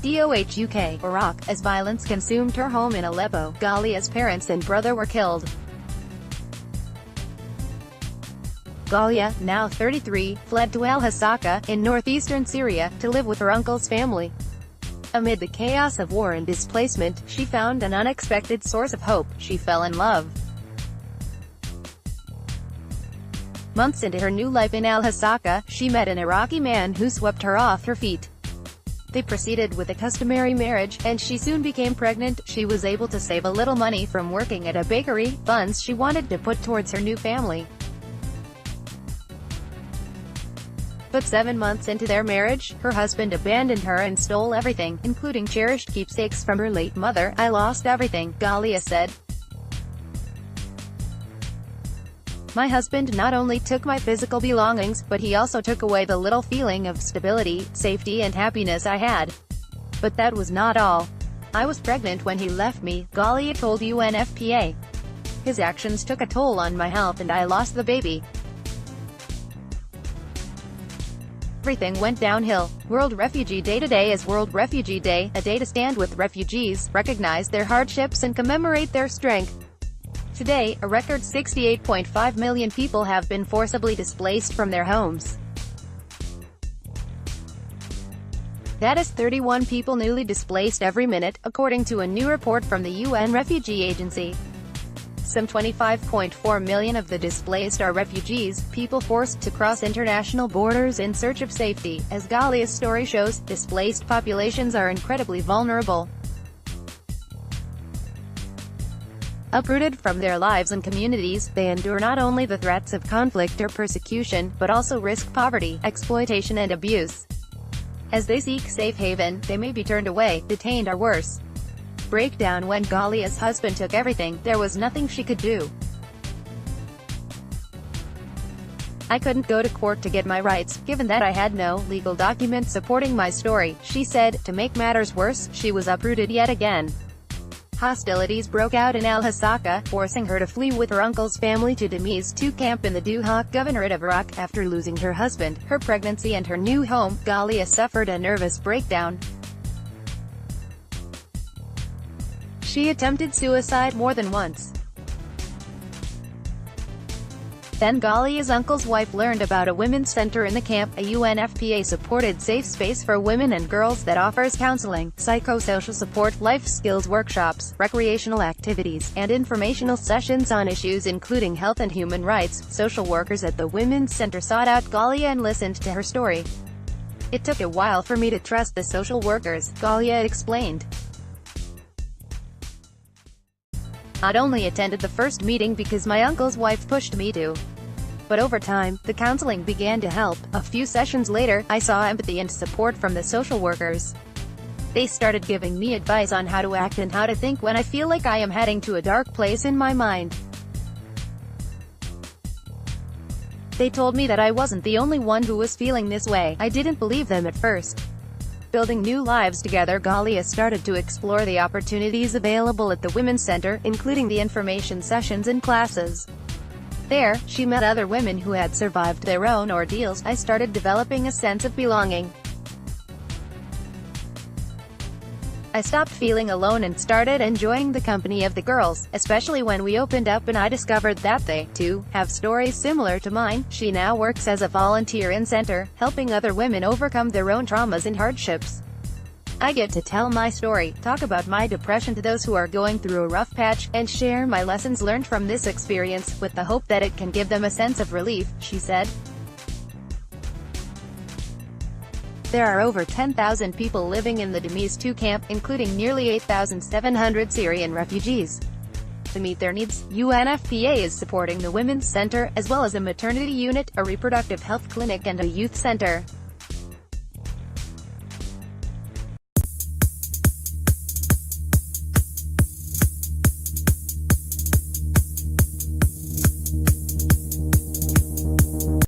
DOHUK, Iraq, as violence consumed her home in Aleppo. Ghalia's parents and brother were killed. Ghalia, now 33, fled to Al-Hasakeh, in northeastern Syria, to live with her uncle's family. Amid the chaos of war and displacement, she found an unexpected source of hope. She fell in love. Months into her new life in Al-Hasakeh, she met an Iraqi man who swept her off her feet. They proceeded with a customary marriage, and she soon became pregnant. She was able to save a little money from working at a bakery, funds she wanted to put towards her new family. But 7 months into their marriage, her husband abandoned her and stole everything, including cherished keepsakes from her late mother. "I lost everything," Ghalia said. "My husband not only took my physical belongings, but he also took away the little feeling of stability, safety and happiness I had. But that was not all. I was pregnant when he left me," Ghalia told UNFPA. "His actions took a toll on my health and I lost the baby. Everything went downhill." World Refugee Day. Today is World Refugee Day, a day to stand with refugees, recognize their hardships and commemorate their strength. Today, a record 68.5 million people have been forcibly displaced from their homes. That is 31 people newly displaced every minute, according to a new report from the UN Refugee Agency. Some 25.4 million of the displaced are refugees, people forced to cross international borders in search of safety. As Ghalia's story shows, displaced populations are incredibly vulnerable. Uprooted from their lives and communities, they endure not only the threats of conflict or persecution, but also risk poverty, exploitation and abuse. As they seek safe haven, they may be turned away, detained or worse. Breakdown. When Ghalia's husband took everything, there was nothing she could do. "I couldn't go to court to get my rights, given that I had no legal documents supporting my story," she said. To make matters worse, she was uprooted yet again. Hostilities broke out in Al-Hasakeh, forcing her to flee with her uncle's family to Damascus II camp in the DOHUK governorate of Iraq. After losing her husband, her pregnancy and her new home, Ghalia suffered a nervous breakdown. She attempted suicide more than once. Then Ghalia's uncle's wife learned about a women's center in the camp, a UNFPA-supported safe space for women and girls that offers counseling, psychosocial support, life skills workshops, recreational activities, and informational sessions on issues including health and human rights. Social workers at the women's center sought out Ghalia and listened to her story. "It took a while for me to trust the social workers," Ghalia explained. "I'd only attended the first meeting because my uncle's wife pushed me to. But over time, the counseling began to help. A few sessions later, I saw empathy and support from the social workers. They started giving me advice on how to act and how to think when I feel like I am heading to a dark place in my mind. They told me that I wasn't the only one who was feeling this way. I didn't believe them at first." Building new lives together, Ghalia started to explore the opportunities available at the Women's Center, including the information sessions and classes. There, she met other women who had survived their own ordeals. "I started developing a sense of belonging. I stopped feeling alone and started enjoying the company of the girls, especially when we opened up and I discovered that they, too, have stories similar to mine." She now works as a volunteer in center, helping other women overcome their own traumas and hardships. "I get to tell my story, talk about my depression to those who are going through a rough patch, and share my lessons learned from this experience, with the hope that it can give them a sense of relief," she said. There are over 10,000 people living in the Damascus II camp, including nearly 8,700 Syrian refugees. To meet their needs, UNFPA is supporting the Women's Center, as well as a maternity unit, a reproductive health clinic and a youth center.